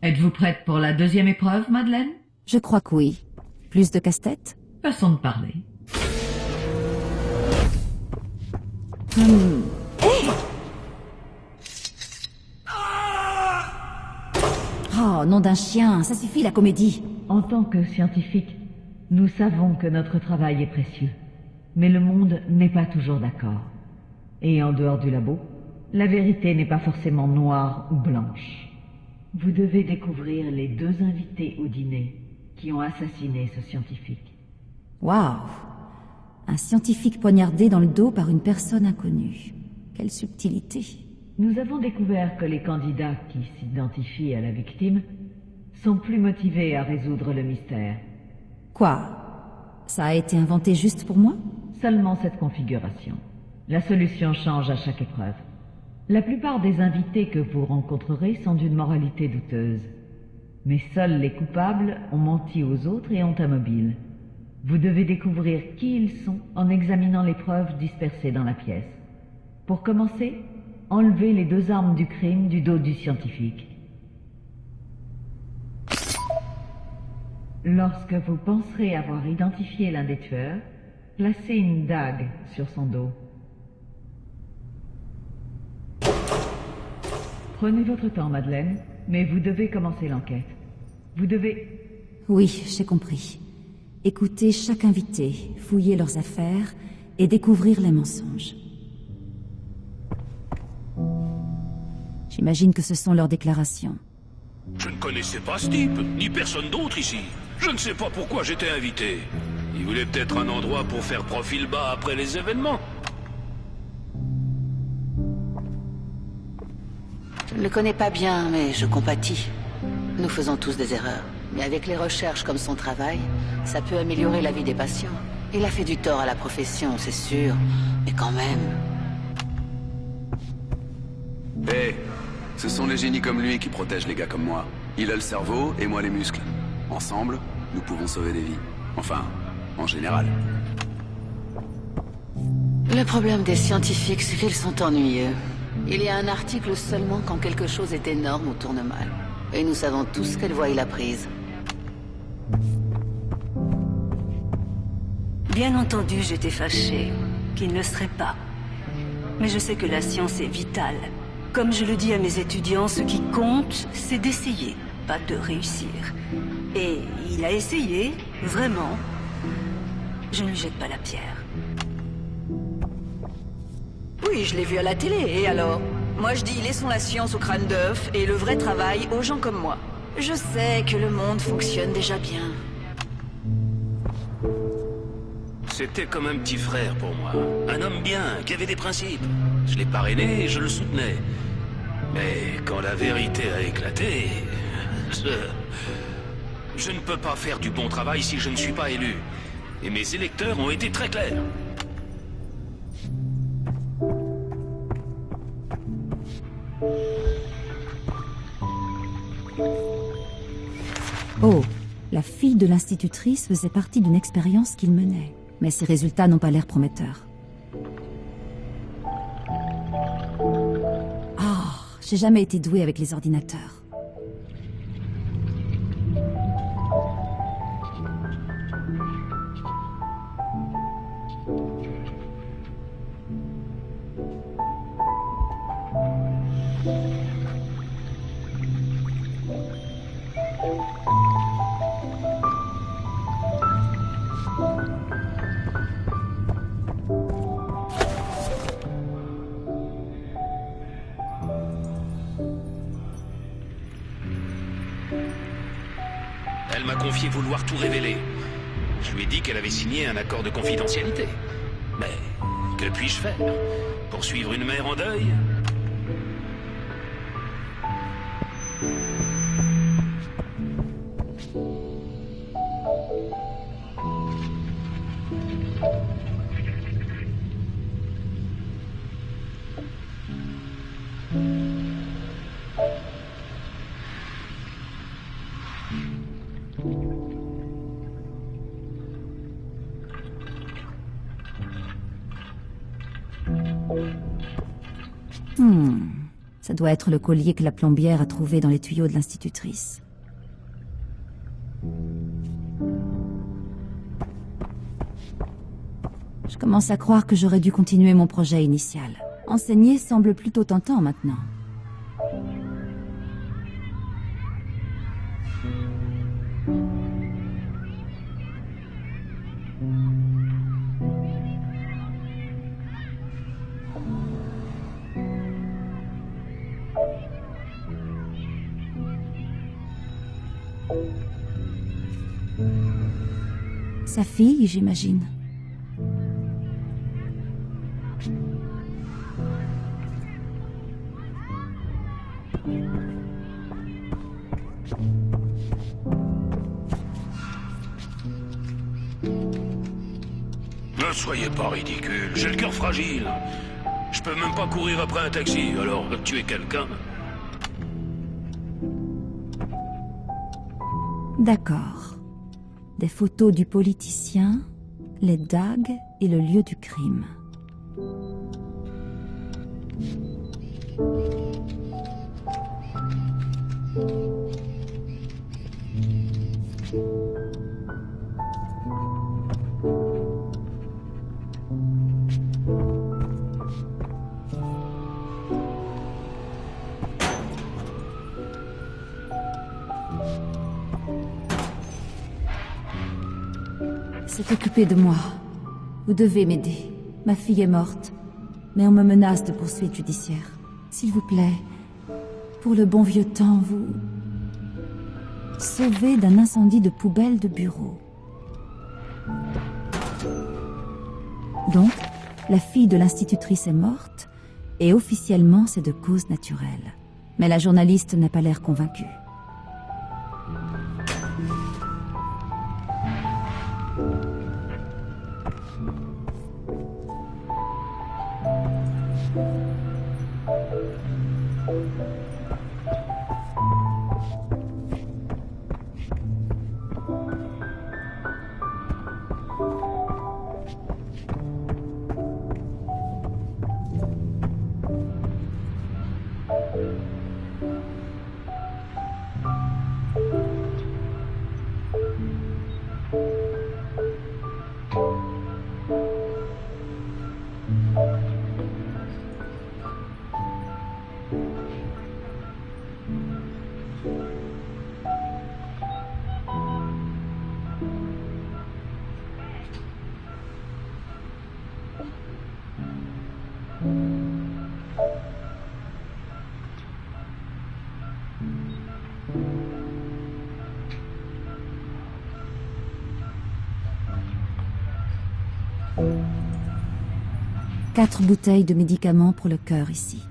Êtes-vous prête pour la deuxième épreuve, Madeleine? Je crois que oui. Plus de casse-tête? Façon de parler. Oh, nom d'un chien, ça suffit la comédie. En tant que scientifique, nous savons que notre travail est précieux. Mais le monde n'est pas toujours d'accord. Et en dehors du labo, la vérité n'est pas forcément noire ou blanche. Vous devez découvrir les deux invités au dîner qui ont assassiné ce scientifique. Waouh! Un scientifique poignardé dans le dos par une personne inconnue. Quelle subtilité. Nous avons découvert que les candidats qui s'identifient à la victime sont plus motivés à résoudre le mystère. Quoi? Ça a été inventé juste pour moi? Seulement cette configuration. La solution change à chaque épreuve. La plupart des invités que vous rencontrerez sont d'une moralité douteuse. Mais seuls les coupables ont menti aux autres et ont un mobile. Vous devez découvrir qui ils sont en examinant les preuves dispersées dans la pièce. Pour commencer, enlevez les deux armes du crime du dos du scientifique. Lorsque vous penserez avoir identifié l'un des tueurs, placez une dague sur son dos. Prenez votre temps, Madeleine, mais vous devez commencer l'enquête. Vous devez... Oui, j'ai compris. Écouter chaque invité, fouiller leurs affaires et découvrir les mensonges. J'imagine que ce sont leurs déclarations. Je ne connaissais pas ce type, ni personne d'autre ici. Je ne sais pas pourquoi j'étais invité. Il voulait peut-être un endroit pour faire profil bas après les événements. Je ne le connais pas bien, mais je compatis. Nous faisons tous des erreurs. Mais avec les recherches comme son travail, ça peut améliorer la vie des patients. Il a fait du tort à la profession, c'est sûr. Mais quand même... Hé, ce sont les génies comme lui qui protègent les gars comme moi. Il a le cerveau et moi les muscles. Ensemble, nous pouvons sauver des vies. Enfin, en général. Le problème des scientifiques, c'est qu'ils sont ennuyeux. Il y a un article seulement quand quelque chose est énorme ou tourne mal. Et nous savons tous quelle voie il a prise. Bien entendu, j'étais fâchée. Qu'il ne le serait pas. Mais je sais que la science est vitale. Comme je le dis à mes étudiants, ce qui compte, c'est d'essayer, pas de réussir. Et il a essayé, vraiment. Je ne lui jette pas la pierre. Oui, je l'ai vu à la télé, et alors? Moi je dis laissons la science au crâne d'œuf et le vrai travail aux gens comme moi. Je sais que le monde fonctionne déjà bien. C'était comme un petit frère pour moi. Un homme bien, qui avait des principes. Je l'ai parrainé et je le soutenais. Mais quand la vérité a éclaté... Je ne peux pas faire du bon travail si je ne suis pas élu. Et mes électeurs ont été très clairs. Oh, la fille de l'institutrice faisait partie d'une expérience qu'il menait. Mais ses résultats n'ont pas l'air prometteurs. Oh, j'ai jamais été douée avec les ordinateurs. Elle m'a confié vouloir tout révéler. Je lui ai dit qu'elle avait signé un accord de confidentialité. Mais que puis-je faire? Poursuivre une mère en deuil? Ça doit être le collier que la plombière a trouvé dans les tuyaux de l'institutrice. Je commence à croire que j'aurais dû continuer mon projet initial. Enseigner semble plutôt tentant maintenant. Sa fille, j'imagine. Ne soyez pas ridicule, j'ai le cœur fragile. Je peux même pas courir après un taxi, alors tuer quelqu'un. D'accord. Des photos du politicien, les dagues et le lieu du crime. C'est occupé de moi. Vous devez m'aider. Ma fille est morte, mais on me menace de poursuites judiciaires. S'il vous plaît, pour le bon vieux temps, vous... sauvez d'un incendie de poubelle de bureau. Donc, la fille de l'institutrice est morte, et officiellement c'est de cause naturelle. Mais la journaliste n'a pas l'air convaincue. Quatre bouteilles de médicaments pour le cœur ici.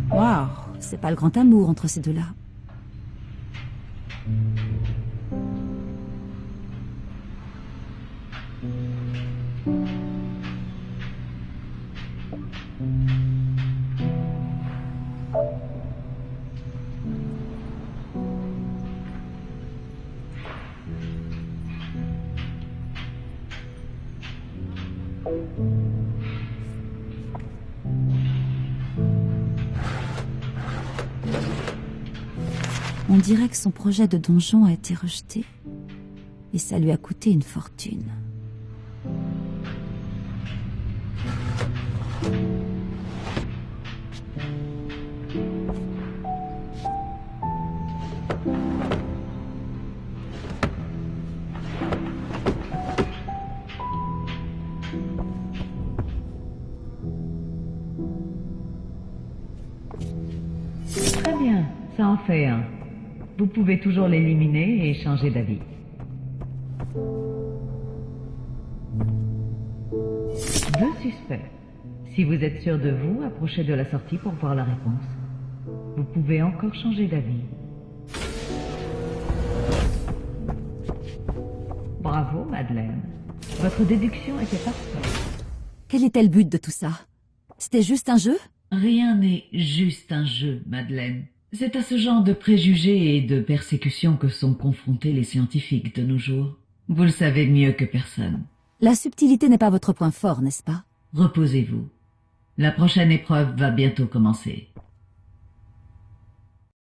Waouh, c'est pas le grand amour entre ces deux-là. On dirait que son projet de donjon a été rejeté et ça lui a coûté une fortune. Très bien, ça en fait un. Vous pouvez toujours l'éliminer et changer d'avis. Deux suspects. Si vous êtes sûr de vous, approchez de la sortie pour voir la réponse. Vous pouvez encore changer d'avis. Bravo, Madeleine. Votre déduction était parfaite. Quel était le but de tout ça? C'était juste un jeu? Rien n'est juste un jeu, Madeleine. C'est à ce genre de préjugés et de persécutions que sont confrontés les scientifiques de nos jours. Vous le savez mieux que personne. La subtilité n'est pas votre point fort, n'est-ce pas? Reposez-vous. La prochaine épreuve va bientôt commencer.